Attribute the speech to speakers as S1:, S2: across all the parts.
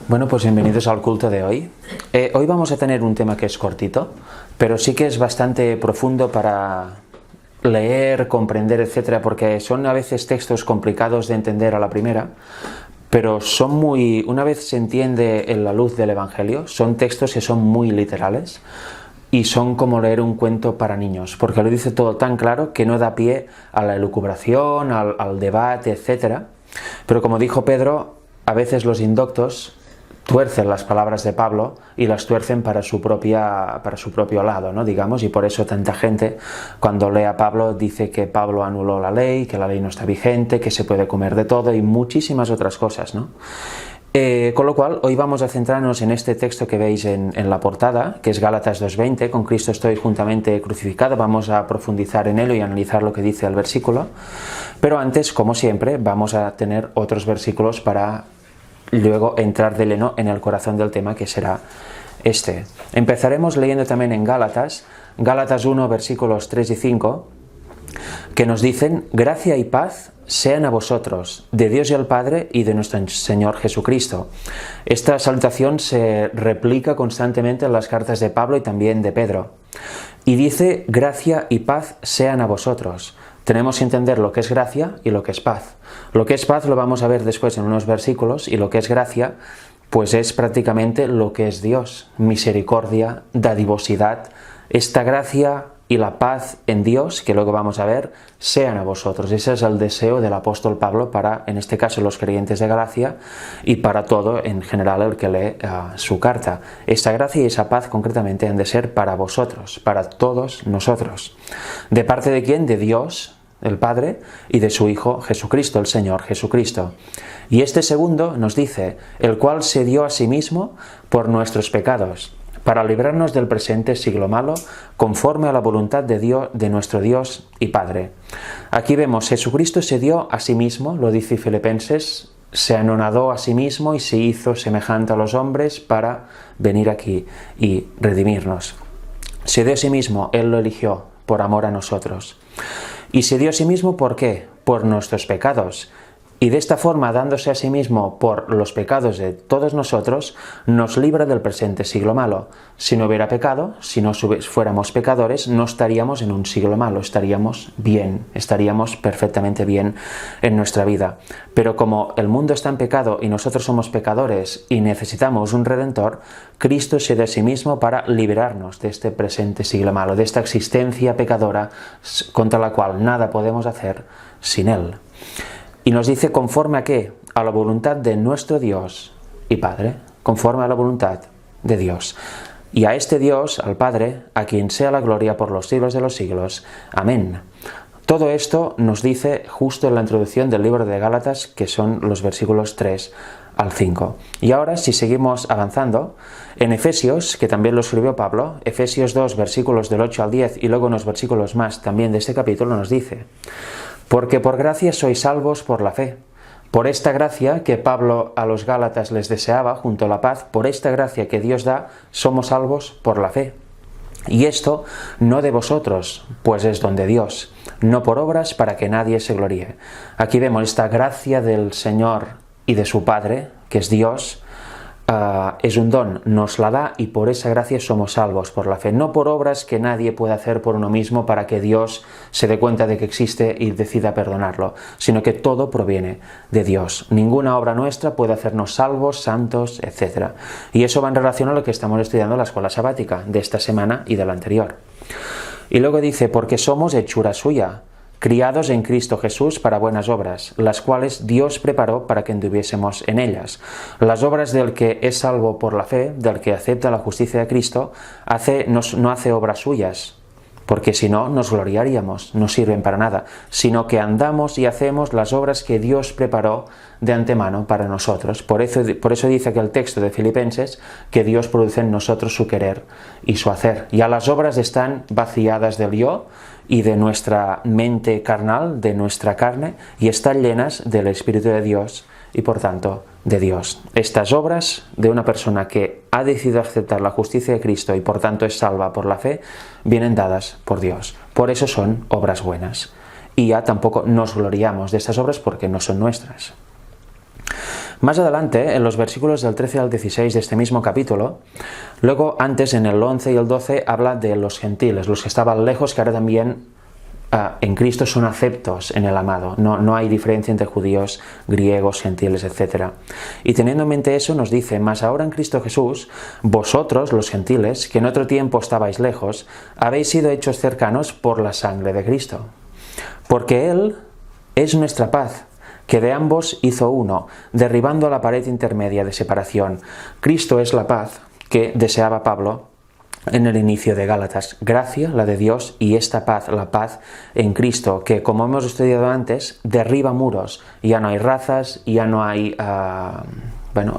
S1: Bueno, pues bienvenidos al culto de hoy. Hoy vamos a tener un tema que es cortito, pero sí que es bastante profundo para leer, comprender, etcétera, porque son a veces textos complicados de entender a la primera, pero una vez se entiende en la luz del Evangelio, son textos que son muy literales y son como leer un cuento para niños, porque lo dice todo tan claro que no da pie a la elucubración, al debate, etcétera. Pero como dijo Pedro, a veces los indoctos tuercen las palabras de Pablo y las tuercen para su propio lado, ¿no? Digamos, y por eso tanta gente cuando lee a Pablo dice que Pablo anuló la ley, que la ley no está vigente, que se puede comer de todo y muchísimas otras cosas, ¿no? Con lo cual, hoy vamos a centrarnos en este texto que veis en la portada, que es Gálatas 2:20, con Cristo estoy juntamente crucificado. Vamos a profundizar en ello y analizar lo que dice el versículo, pero antes, como siempre, vamos a tener otros versículos para luego entrar de lleno en el corazón del tema, que será este. Empezaremos leyendo también en Gálatas 1, versículos 3 y 5, que nos dicen: gracia y paz sean a vosotros, de Dios y el Padre y de nuestro Señor Jesucristo. Esta salutación se replica constantemente en las cartas de Pablo y también de Pedro. Y dice: gracia y paz sean a vosotros. Tenemos que entender lo que es gracia y lo que es paz. Lo que es paz lo vamos a ver después en unos versículos, y lo que es gracia, pues es prácticamente lo que es Dios: misericordia, dadivosidad. Esta gracia y la paz en Dios, que luego vamos a ver, sean a vosotros. Ese es el deseo del apóstol Pablo para, en este caso, los creyentes de Galacia y para todo en general el que lee su carta. Esta gracia y esa paz concretamente han de ser para vosotros, para todos nosotros. ¿De parte de quién? De Dios, el Padre, y de su Hijo Jesucristo, el Señor Jesucristo. Y este segundo nos dice: el cual se dio a sí mismo por nuestros pecados, para librarnos del presente siglo malo, conforme a la voluntad de Dios, de nuestro Dios y Padre. Aquí vemos, Jesucristo se dio a sí mismo, lo dice Filipenses, se anonadó a sí mismo y se hizo semejante a los hombres para venir aquí y redimirnos. Se dio a sí mismo, Él lo eligió por amor a nosotros. Y se dio a sí mismo, ¿por qué? Por nuestros pecados. Y de esta forma, dándose a sí mismo por los pecados de todos nosotros, nos libra del presente siglo malo. Si no hubiera pecado, si no fuéramos pecadores, no estaríamos en un siglo malo, estaríamos bien, estaríamos perfectamente bien en nuestra vida. Pero como el mundo está en pecado y nosotros somos pecadores y necesitamos un Redentor, Cristo se dio a sí mismo para liberarnos de este presente siglo malo, de esta existencia pecadora contra la cual nada podemos hacer sin Él. Y nos dice: ¿conforme a qué? A la voluntad de nuestro Dios y Padre. Conforme a la voluntad de Dios. Y a este Dios, al Padre, a quien sea la gloria por los siglos de los siglos. Amén. Todo esto nos dice justo en la introducción del libro de Gálatas, que son los versículos 3 al 5. Y ahora, si seguimos avanzando, en Efesios, que también lo escribió Pablo, Efesios 2, versículos del 8 al 10, y luego unos versículos más también de este capítulo, nos dice: porque por gracia sois salvos por la fe. Por esta gracia que Pablo a los Gálatas les deseaba, junto a la paz, por esta gracia que Dios da, somos salvos por la fe. Y esto no de vosotros, pues es don de Dios, no por obras para que nadie se gloríe. Aquí vemos esta gracia del Señor y de su Padre, que es Dios. Es un don, nos la da, y por esa gracia somos salvos por la fe, no por obras que nadie puede hacer por uno mismo para que Dios se dé cuenta de que existe y decida perdonarlo, sino que todo proviene de Dios. Ninguna obra nuestra puede hacernos salvos, santos, etc. Y eso va en relación a lo que estamos estudiando en la escuela sabática de esta semana y de la anterior. Y luego dice: porque somos hechura suya, criados en Cristo Jesús para buenas obras, las cuales Dios preparó para que anduviésemos en ellas. Las obras del que es salvo por la fe, del que acepta la justicia de Cristo, no hace obras suyas, porque si no, nos gloriaríamos, no sirven para nada, sino que andamos y hacemos las obras que Dios preparó de antemano para nosotros. Por eso dice que el texto de Filipenses, que Dios produce en nosotros su querer y su hacer. Ya las obras están vaciadas del yo y de nuestra mente carnal, de nuestra carne, y están llenas del Espíritu de Dios y por tanto de Dios. Estas obras de una persona que ha decidido aceptar la justicia de Cristo y por tanto es salva por la fe, vienen dadas por Dios. Por eso son obras buenas. Y ya tampoco nos gloriamos de estas obras porque no son nuestras. Más adelante, en los versículos del 13 al 16 de este mismo capítulo, luego antes en el 11 y el 12 habla de los gentiles, los que estaban lejos, que ahora también en Cristo son aceptos en el amado. No hay diferencia entre judíos, griegos, gentiles, etc. Y teniendo en mente eso, nos dice: mas ahora en Cristo Jesús, vosotros, los gentiles, que en otro tiempo estabais lejos, habéis sido hechos cercanos por la sangre de Cristo. Porque Él es nuestra paz, que de ambos hizo uno, derribando la pared intermedia de separación. Cristo es la paz que deseaba Pablo en el inicio de Gálatas. Gracia, la de Dios, y esta paz, la paz en Cristo, que, como hemos estudiado antes, derriba muros. Ya no hay razas, ya no hay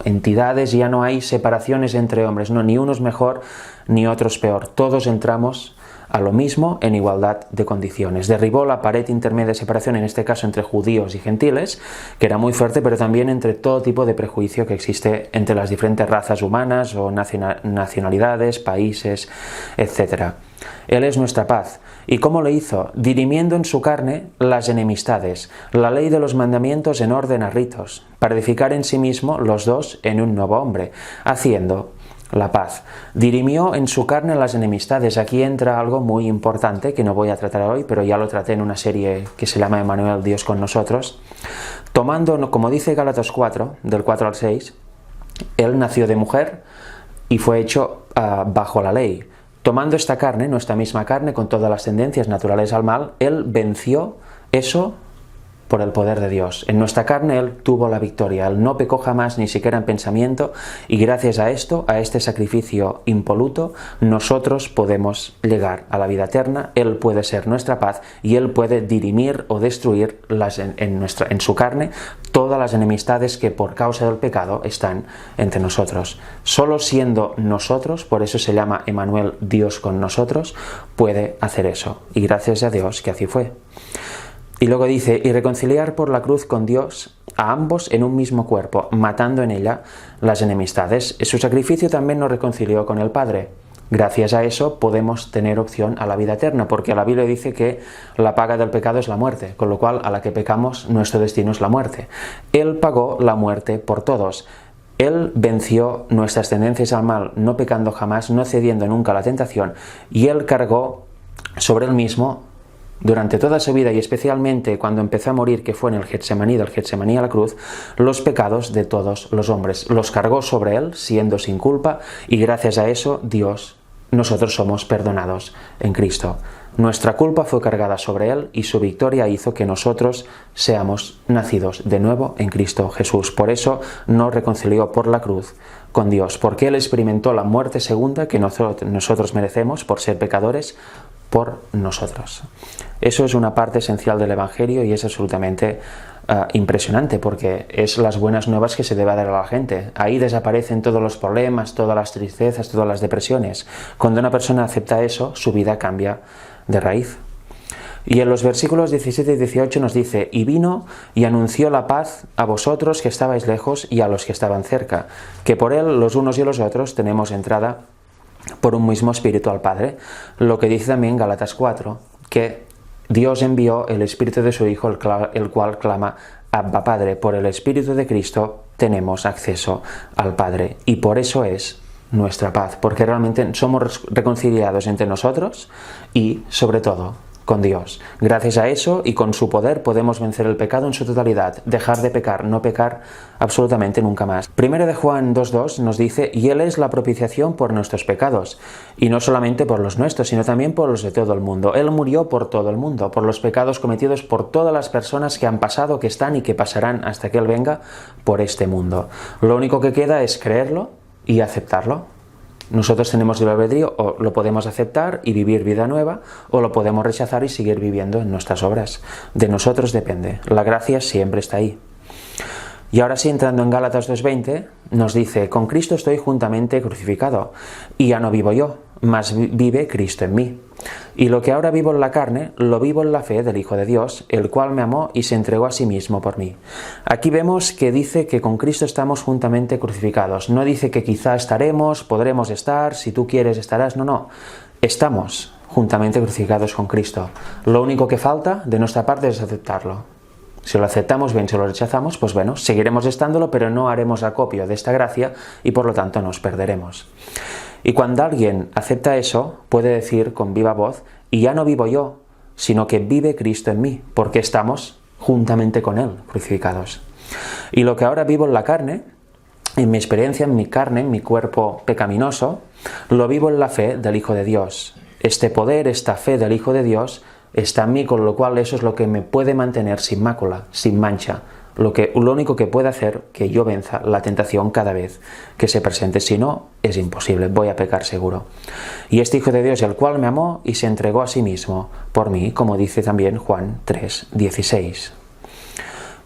S1: entidades, ya no hay separaciones entre hombres. No, ni uno es mejor, ni otro es peor. Todos entramos a lo mismo en igualdad de condiciones. Derribó la pared intermedia de separación, en este caso entre judíos y gentiles, que era muy fuerte, pero también entre todo tipo de prejuicio que existe entre las diferentes razas humanas o nacionalidades, países, etc. Él es nuestra paz. ¿Y cómo lo hizo? Dirimiendo en su carne las enemistades, la ley de los mandamientos en orden a ritos, para edificar en sí mismo los dos en un nuevo hombre, haciendo la paz. Dirimió en su carne las enemistades. Aquí entra algo muy importante que no voy a tratar hoy, pero ya lo traté en una serie que se llama Emmanuel, Dios con nosotros. Tomando, como dice Gálatas 4, del 4 al 6, Él nació de mujer y fue hecho bajo la ley. Tomando esta carne, nuestra misma carne, con todas las tendencias naturales al mal, Él venció eso por el poder de Dios. En nuestra carne Él tuvo la victoria. Él no pecó jamás, ni siquiera en pensamiento, y gracias a esto, a este sacrificio impoluto, nosotros podemos llegar a la vida eterna. Él puede ser nuestra paz y Él puede dirimir o destruir en su carne todas las enemistades que por causa del pecado están entre nosotros. Solo siendo nosotros, por eso se llama Emmanuel, Dios con nosotros, puede hacer eso. Y gracias a Dios que así fue. Y luego dice: y reconciliar por la cruz con Dios a ambos en un mismo cuerpo, matando en ella las enemistades. Su sacrificio también nos reconcilió con el Padre. Gracias a eso podemos tener opción a la vida eterna, porque la Biblia dice que la paga del pecado es la muerte, con lo cual a la que pecamos nuestro destino es la muerte. Él pagó la muerte por todos. Él venció nuestras tendencias al mal, no pecando jamás, no cediendo nunca a la tentación, y Él cargó sobre Él mismo durante toda su vida, y especialmente cuando empezó a morir, que fue en el Getsemaní, del Getsemaní a la cruz, los pecados de todos los hombres. Los cargó sobre Él, siendo sin culpa, y gracias a eso, nosotros somos perdonados en Cristo. Nuestra culpa fue cargada sobre Él y su victoria hizo que nosotros seamos nacidos de nuevo en Cristo Jesús. Por eso nos reconcilió por la cruz con Dios, porque Él experimentó la muerte segunda que nosotros merecemos por ser pecadores, por nosotros. Eso es una parte esencial del Evangelio y es absolutamente impresionante, porque es las buenas nuevas que se debe dar a la gente. Ahí desaparecen todos los problemas, todas las tristezas, todas las depresiones. Cuando una persona acepta eso, su vida cambia de raíz. Y en los versículos 17 y 18 nos dice: y vino y anunció la paz a vosotros que estabais lejos y a los que estaban cerca, que por Él los unos y los otros tenemos entrada por un mismo espíritu al Padre. Lo que dice también Gálatas 4, que Dios envió el Espíritu de su Hijo, el cual clama: Abba Padre. Por el Espíritu de Cristo tenemos acceso al Padre, y por eso es nuestra paz, porque realmente somos reconciliados entre nosotros y, sobre todo, con Dios. Gracias a eso y con su poder podemos vencer el pecado en su totalidad, dejar de pecar, no pecar absolutamente nunca más. Primero de Juan 2:2 nos dice: y Él es la propiciación por nuestros pecados, y no solamente por los nuestros, sino también por los de todo el mundo. Él murió por todo el mundo, por los pecados cometidos por todas las personas que han pasado, que están y que pasarán hasta que Él venga por este mundo. Lo único que queda es creerlo y aceptarlo. Nosotros tenemos libre albedrío, o lo podemos aceptar y vivir vida nueva, o lo podemos rechazar y seguir viviendo en nuestras obras. De nosotros depende. La gracia siempre está ahí. Y ahora sí, entrando en Gálatas 2:20, nos dice: con Cristo estoy juntamente crucificado, y ya no vivo yo, mas vive Cristo en mí. Y lo que ahora vivo en la carne, lo vivo en la fe del Hijo de Dios, el cual me amó y se entregó a sí mismo por mí. Aquí vemos que dice que con Cristo estamos juntamente crucificados. No dice que quizá estaremos, podremos estar, si tú quieres estarás. No. Estamos juntamente crucificados con Cristo. Lo único que falta de nuestra parte es aceptarlo. Si lo aceptamos bien, si lo rechazamos, pues bueno, seguiremos estándolo, pero no haremos acopio de esta gracia y por lo tanto nos perderemos. Y cuando alguien acepta eso, puede decir con viva voz, y ya no vivo yo, sino que vive Cristo en mí, porque estamos juntamente con Él, crucificados. Y lo que ahora vivo en la carne, en mi experiencia, en mi carne, en mi cuerpo pecaminoso, lo vivo en la fe del Hijo de Dios. Este poder, esta fe del Hijo de Dios está en mí, con lo cual eso es lo que me puede mantener sin mácula, sin mancha. Lo único que puede hacer que yo venza la tentación cada vez que se presente. Si no, es imposible, voy a pecar seguro. Y este Hijo de Dios, el cual me amó y se entregó a sí mismo por mí, como dice también Juan 3:16.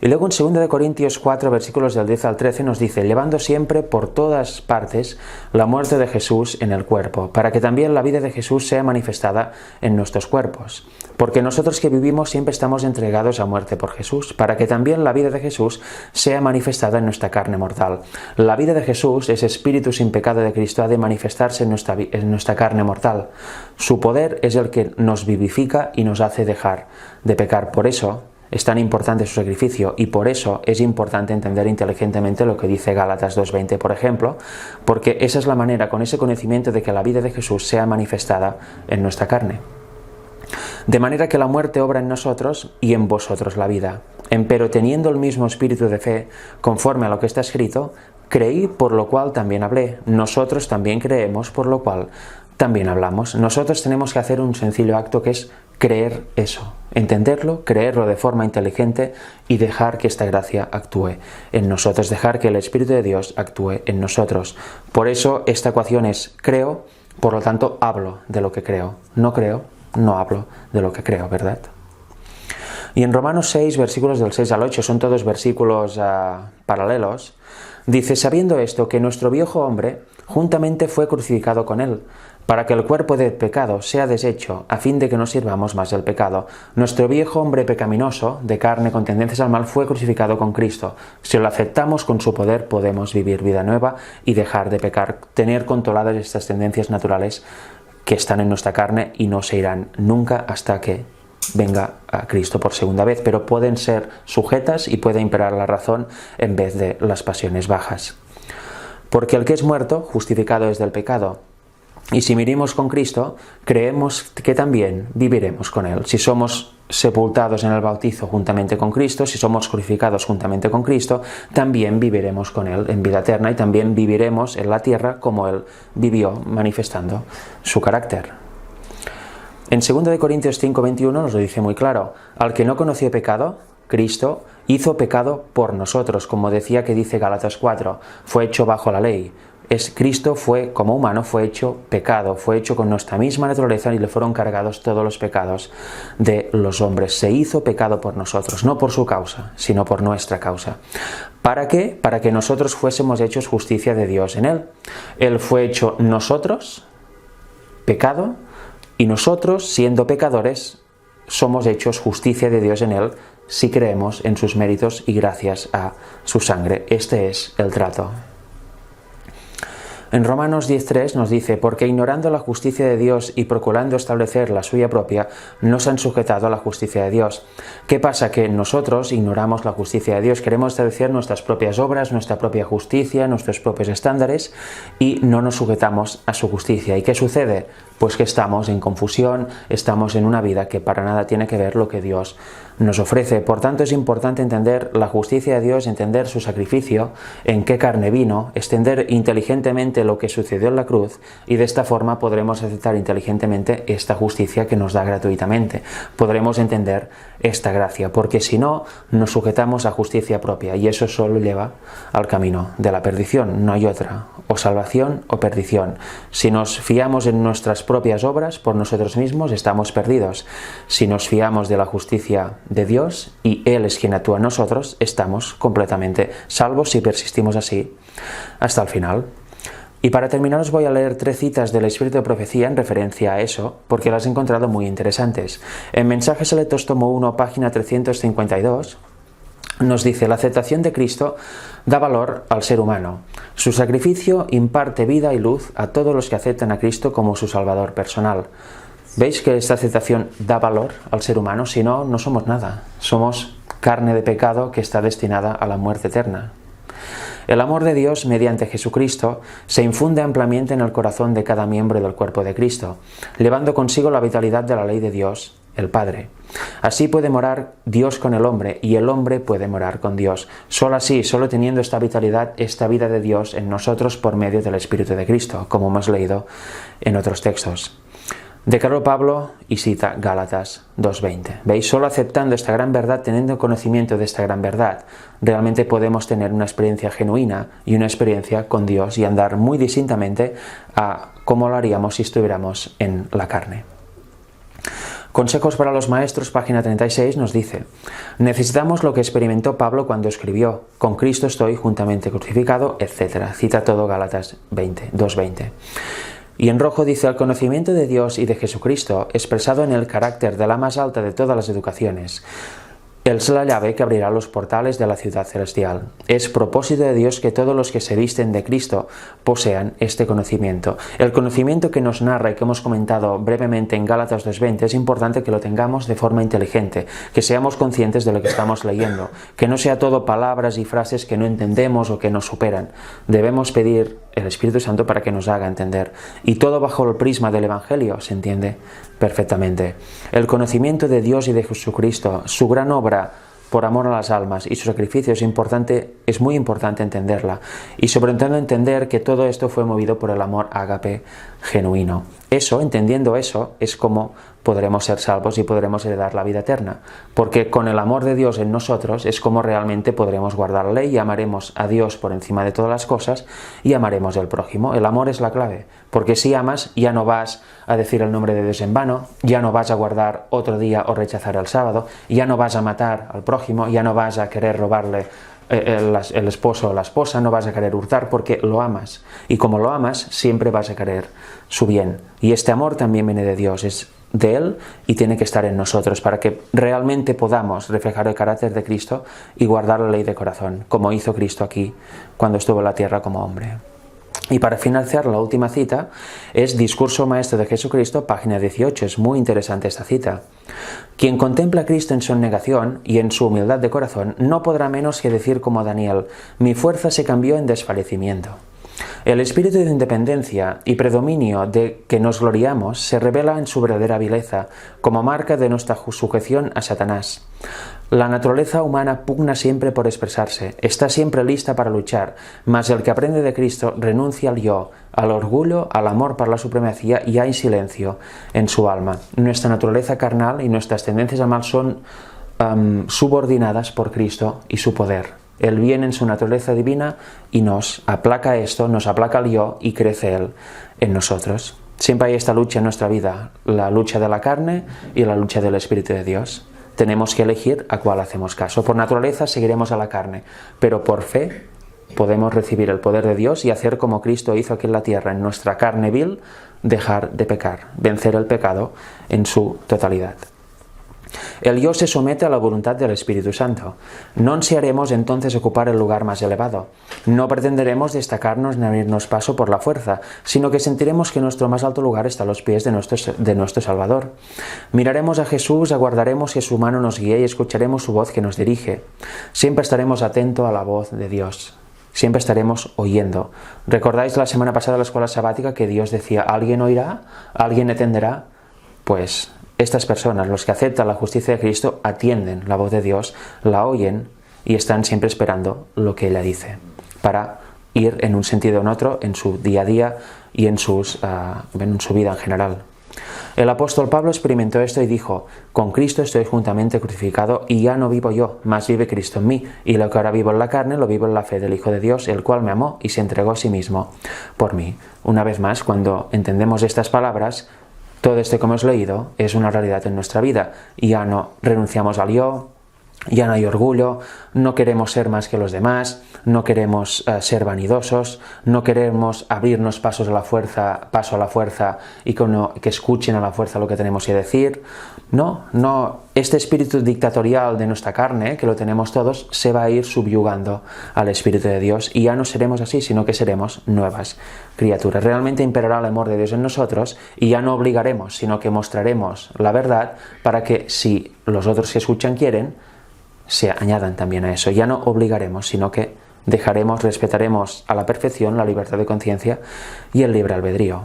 S1: Y luego en 2 Corintios 4, versículos del 10 al 13 nos dice, llevando siempre por todas partes la muerte de Jesús en el cuerpo, para que también la vida de Jesús sea manifestada en nuestros cuerpos. Porque nosotros que vivimos siempre estamos entregados a muerte por Jesús, para que también la vida de Jesús sea manifestada en nuestra carne mortal. La vida de Jesús, ese espíritu sin pecado de Cristo, ha de manifestarse en nuestra carne mortal. Su poder es el que nos vivifica y nos hace dejar de pecar. Por eso es tan importante su sacrificio y por eso es importante entender inteligentemente lo que dice Gálatas 2:20, por ejemplo, porque esa es la manera, con ese conocimiento de que la vida de Jesús sea manifestada en nuestra carne. De manera que la muerte obra en nosotros y en vosotros la vida. Empero teniendo el mismo espíritu de fe, conforme a lo que está escrito, creí, por lo cual también hablé. Nosotros también creemos, por lo cual también hablamos. Nosotros tenemos que hacer un sencillo acto que es creer eso, entenderlo, creerlo de forma inteligente y dejar que esta gracia actúe en nosotros, dejar que el Espíritu de Dios actúe en nosotros. Por eso esta ecuación es creo, por lo tanto hablo de lo que creo. No creo, no hablo de lo que creo, ¿verdad? Y en Romanos 6, versículos del 6 al 8, son todos versículos paralelos, dice, sabiendo esto, que nuestro viejo hombre juntamente fue crucificado con él, para que el cuerpo del pecado sea deshecho, a fin de que no sirvamos más del pecado. Nuestro viejo hombre pecaminoso, de carne con tendencias al mal, fue crucificado con Cristo. Si lo aceptamos con su poder, podemos vivir vida nueva y dejar de pecar, tener controladas estas tendencias naturales que están en nuestra carne y no se irán nunca hasta que venga a Cristo por segunda vez, pero pueden ser sujetas y puede imperar la razón en vez de las pasiones bajas. Porque el que es muerto, justificado es del pecado. Y si vivimos con Cristo, creemos que también viviremos con Él. Si somos sepultados en el bautizo juntamente con Cristo, si somos crucificados juntamente con Cristo, también viviremos con Él en vida eterna y también viviremos en la tierra como Él vivió, manifestando su carácter. En 2 Corintios 5:21 nos lo dice muy claro, al que no conoció pecado, Cristo hizo pecado por nosotros, como decía que dice Gálatas 4, fue hecho bajo la ley. Cristo fue, como humano, fue hecho pecado, fue hecho con nuestra misma naturaleza y le fueron cargados todos los pecados de los hombres. Se hizo pecado por nosotros, no por su causa, sino por nuestra causa. ¿Para qué? Para que nosotros fuésemos hechos justicia de Dios en Él. Él fue hecho nosotros, pecado, y nosotros, siendo pecadores, somos hechos justicia de Dios en Él si creemos en sus méritos y gracias a su sangre. Este es el trato. En Romanos 10:3 nos dice, porque ignorando la justicia de Dios y procurando establecer la suya propia, no se han sujetado a la justicia de Dios. ¿Qué pasa? Que nosotros ignoramos la justicia de Dios, queremos establecer nuestras propias obras, nuestra propia justicia, nuestros propios estándares y no nos sujetamos a su justicia. ¿Y qué sucede? Pues que estamos en confusión, estamos en una vida que para nada tiene que ver lo que Dios nos ofrece. Por tanto, es importante entender la justicia de Dios, entender su sacrificio, en qué carne vino, extender inteligentemente lo que sucedió en la cruz y de esta forma podremos aceptar inteligentemente esta justicia que nos da gratuitamente. Podremos entender esta gracia, porque si no, nos sujetamos a justicia propia y eso solo lleva al camino de la perdición, no hay otra, o salvación o perdición. Si nos fiamos en nuestras propias obras por nosotros mismos, estamos perdidos. Si nos fiamos de la justicia de Dios y Él es quien actúa en nosotros, estamos completamente salvos si persistimos así hasta el final. Y para terminar os voy a leer 3 citas del Espíritu de Profecía en referencia a eso, porque las he encontrado muy interesantes. En Mensajes Selectos tomo 1, página 352, nos dice, la aceptación de Cristo da valor al ser humano. Su sacrificio imparte vida y luz a todos los que aceptan a Cristo como su Salvador personal. ¿Veis que esta aceptación da valor al ser humano? Si no, no somos nada. Somos carne de pecado que está destinada a la muerte eterna. El amor de Dios mediante Jesucristo se infunde ampliamente en el corazón de cada miembro del cuerpo de Cristo, llevando consigo la vitalidad de la ley de Dios, el Padre. Así puede morar Dios con el hombre y el hombre puede morar con Dios. Solo así, solo teniendo esta vitalidad, esta vida de Dios en nosotros por medio del Espíritu de Cristo, como hemos leído en otros textos. Declaró Pablo y cita Gálatas 2:20. ¿Veis? Solo aceptando esta gran verdad, teniendo conocimiento de esta gran verdad, realmente podemos tener una experiencia genuina y una experiencia con Dios y andar muy distintamente a cómo lo haríamos si estuviéramos en la carne. Consejos para los maestros, página 36, nos dice: necesitamos lo que experimentó Pablo cuando escribió: con Cristo estoy juntamente crucificado, etc. Cita todo Gálatas 2:20. Y en rojo dice: el conocimiento de Dios y de Jesucristo, expresado en el carácter de la más alta de todas las educaciones. Él es la llave que abrirá los portales de la ciudad celestial. Es propósito de Dios que todos los que se visten de Cristo posean este conocimiento. El conocimiento que nos narra y que hemos comentado brevemente en Gálatas 2:20 es importante que lo tengamos de forma inteligente, que seamos conscientes de lo que estamos leyendo, que no sea todo palabras y frases que no entendemos o que nos superan. Debemos pedir el Espíritu Santo para que nos haga entender. Y todo bajo el prisma del Evangelio se entiende perfectamente. El conocimiento de Dios y de Jesucristo, su gran obra por amor a las almas y su sacrificio es muy importante entenderla. Y sobre todo entender que todo esto fue movido por el amor ágape genuino. Entendiendo eso, es como podremos ser salvos y podremos heredar la vida eterna. Porque con el amor de Dios en nosotros es como realmente podremos guardar la ley y amaremos a Dios por encima de todas las cosas y amaremos al prójimo. El amor es la clave. Porque si amas, ya no vas a decir el nombre de Dios en vano, ya no vas a guardar otro día o rechazar el sábado, ya no vas a matar al prójimo, ya no vas a querer robarle el esposo o la esposa, no vas a querer hurtar porque lo amas. Y como lo amas, siempre vas a querer su bien. Y este amor también viene de Dios, es de Él y tiene que estar en nosotros para que realmente podamos reflejar el carácter de Cristo y guardar la ley de corazón, como hizo Cristo aquí cuando estuvo en la tierra como hombre. Y para finalizar, la última cita es Discurso Maestro de Jesucristo, página 18. Es muy interesante esta cita. Quien contempla a Cristo en su negación y en su humildad de corazón no podrá menos que decir como Daniel: mi fuerza se cambió en desfallecimiento. El espíritu de independencia y predominio de que nos gloriamos se revela en su verdadera vileza, como marca de nuestra sujeción a Satanás. La naturaleza humana pugna siempre por expresarse, está siempre lista para luchar, mas el que aprende de Cristo renuncia al yo, al orgullo, al amor por la supremacía y hay silencio en su alma. Nuestra naturaleza carnal y nuestras tendencias al mal son subordinadas por Cristo y su poder. Él viene en su naturaleza divina y nos aplaca esto, nos aplaca el yo y crece Él en nosotros. Siempre hay esta lucha en nuestra vida, la lucha de la carne y la lucha del Espíritu de Dios. Tenemos que elegir a cuál hacemos caso. Por naturaleza seguiremos a la carne, pero por fe podemos recibir el poder de Dios y hacer como Cristo hizo aquí en la tierra, en nuestra carne vil, dejar de pecar, vencer el pecado en su totalidad. El yo se somete a la voluntad del Espíritu Santo. No ansiaremos entonces ocupar el lugar más elevado. No pretenderemos destacarnos ni abrirnos paso por la fuerza, sino que sentiremos que nuestro más alto lugar está a los pies de nuestro Salvador. Miraremos a Jesús, aguardaremos que su mano nos guíe y escucharemos su voz que nos dirige. Siempre estaremos atentos a la voz de Dios. Siempre estaremos oyendo. ¿Recordáis la semana pasada de la escuela sabática que Dios decía: ¿alguien oirá? ¿Alguien entenderá? Pues estas personas, los que aceptan la justicia de Cristo, atienden la voz de Dios, la oyen y están siempre esperando lo que ella dice para ir en un sentido o en otro en su día a día y en su vida en general. El apóstol Pablo experimentó esto y dijo: con Cristo estoy juntamente crucificado y ya no vivo yo, mas vive Cristo en mí, y lo que ahora vivo en la carne lo vivo en la fe del Hijo de Dios, el cual me amó y se entregó a sí mismo por mí. Una vez más, cuando entendemos estas palabras, todo esto que hemos leído es una realidad en nuestra vida y ya no renunciamos al yo, ya no hay orgullo, no queremos ser más que los demás, no queremos ser vanidosos, no queremos abrirnos paso a la fuerza y que escuchen a la fuerza lo que tenemos que decir. No, este espíritu dictatorial de nuestra carne, que lo tenemos todos, se va a ir subyugando al Espíritu de Dios y ya no seremos así, sino que seremos nuevas criaturas. Realmente imperará el amor de Dios en nosotros y ya no obligaremos, sino que mostraremos la verdad para que si los otros que escuchan quieren, se añadan también a eso. Ya no obligaremos, sino que respetaremos a la perfección la libertad de conciencia y el libre albedrío.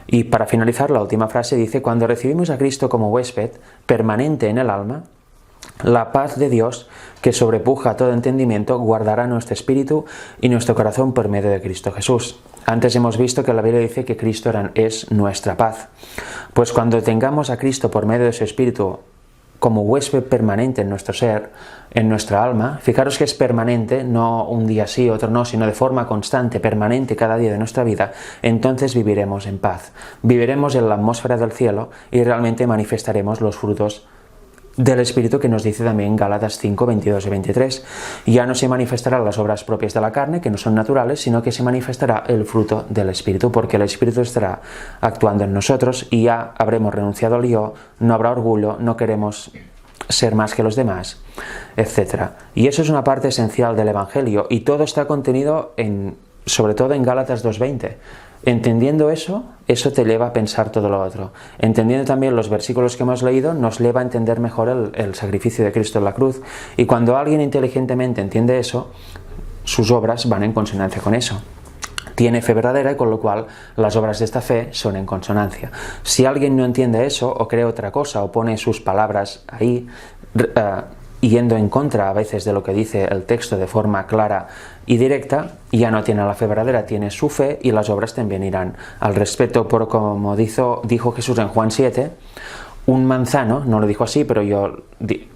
S1: Y para finalizar, la última frase dice: cuando recibimos a Cristo como huésped permanente en el alma, la paz de Dios, que sobrepuja todo entendimiento, guardará nuestro espíritu y nuestro corazón por medio de Cristo Jesús. Antes hemos visto que la Biblia dice que Cristo es nuestra paz. Pues cuando tengamos a Cristo por medio de su espíritu como huésped permanente en nuestro ser, en nuestra alma, fijaros que es permanente, no un día sí, otro no, sino de forma constante, permanente cada día de nuestra vida, entonces viviremos en paz, viviremos en la atmósfera del cielo y realmente manifestaremos los frutos del Espíritu, que nos dice también Gálatas 5, 22 y 23. Ya no se manifestarán las obras propias de la carne, que no son naturales, sino que se manifestará el fruto del Espíritu, porque el Espíritu estará actuando en nosotros y ya habremos renunciado al yo, no habrá orgullo, no queremos ser más que los demás, etc. Y eso es una parte esencial del Evangelio, y todo está contenido sobre todo en Gálatas 2:20. Entendiendo eso te lleva a pensar todo lo otro. Entendiendo también los versículos que hemos leído, nos lleva a entender mejor el sacrificio de Cristo en la cruz. Y cuando alguien inteligentemente entiende eso, sus obras van en consonancia con eso. Tiene fe verdadera y con lo cual las obras de esta fe son en consonancia. Si alguien no entiende eso o cree otra cosa o pone sus palabras ahí, yendo en contra a veces de lo que dice el texto de forma clara y directa, ya no tiene la fe verdadera, tiene su fe y las obras también irán al respeto, por como dijo Jesús en Juan 7, un manzano, no lo dijo así, pero yo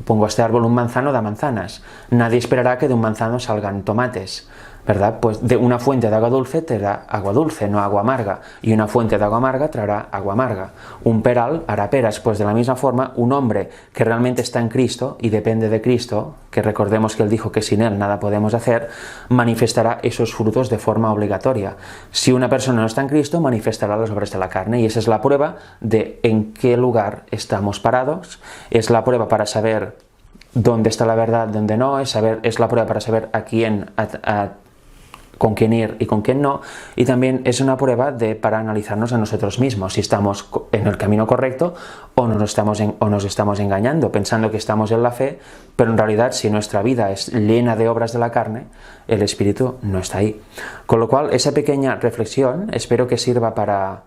S1: pongo a este árbol un manzano da manzanas. Nadie esperará que de un manzano salgan tomates, ¿verdad? Pues de una fuente de agua dulce te da agua dulce, no agua amarga, y una fuente de agua amarga traerá agua amarga. Un peral hará peras. Pues de la misma forma, un hombre que realmente está en Cristo y depende de Cristo, que recordemos que él dijo que sin él nada podemos hacer, manifestará esos frutos de forma obligatoria. Si una persona no está en Cristo, manifestará las obras de la carne, y esa es la prueba de en qué lugar estamos parados. Es la prueba para saber dónde está la verdad, dónde no, es la prueba para saber con quién ir y con quién no, y también es una prueba para analizarnos a nosotros mismos, si estamos en el camino correcto o nos estamos engañando, pensando que estamos en la fe, pero en realidad si nuestra vida es llena de obras de la carne, el Espíritu no está ahí. Con lo cual, esa pequeña reflexión espero que sirva para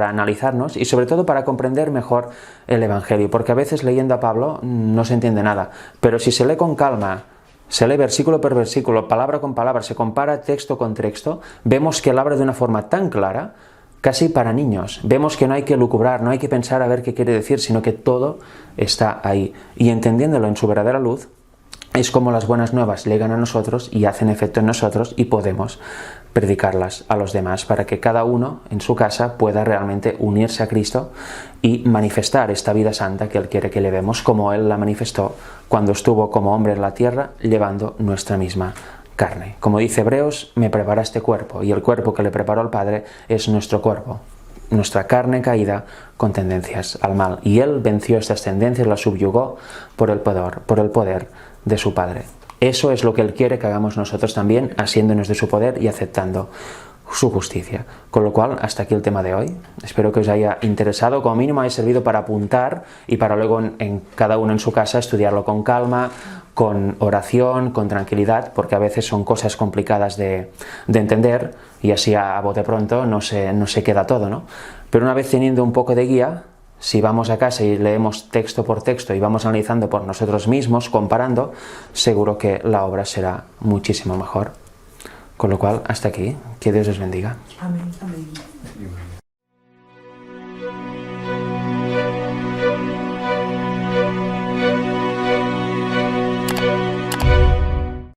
S1: analizarnos y sobre todo para comprender mejor el Evangelio, porque a veces leyendo a Pablo no se entiende nada, pero si se lee con calma, se lee versículo por versículo, palabra con palabra, se compara texto con texto, vemos que él habla de una forma tan clara, casi para niños. Vemos que no hay que lucubrar, no hay que pensar a ver qué quiere decir, sino que todo está ahí. Y entendiéndolo en su verdadera luz, es como las buenas nuevas llegan a nosotros y hacen efecto en nosotros y podemos predicarlas a los demás para que cada uno en su casa pueda realmente unirse a Cristo y manifestar esta vida santa que Él quiere que llevemos, como Él la manifestó cuando estuvo como hombre en la tierra llevando nuestra misma carne. Como dice Hebreos, me preparaste cuerpo, y el cuerpo que le preparó el Padre es nuestro cuerpo, nuestra carne caída con tendencias al mal. Y Él venció estas tendencias, las subyugó por el poder de su Padre. Eso es lo que Él quiere que hagamos nosotros también, asiéndonos de su poder y aceptando su justicia. Con lo cual, hasta aquí el tema de hoy. Espero que os haya interesado, como mínimo haya servido para apuntar y para luego en cada uno en su casa estudiarlo con calma, con oración, con tranquilidad, porque a veces son cosas complicadas de entender y así a bote pronto no se queda todo, ¿no? Pero una vez teniendo un poco de guía, si vamos a casa y leemos texto por texto y vamos analizando por nosotros mismos, comparando, seguro que la obra será muchísimo mejor. Con lo cual, hasta aquí. Que Dios os bendiga.
S2: Amén. Amén.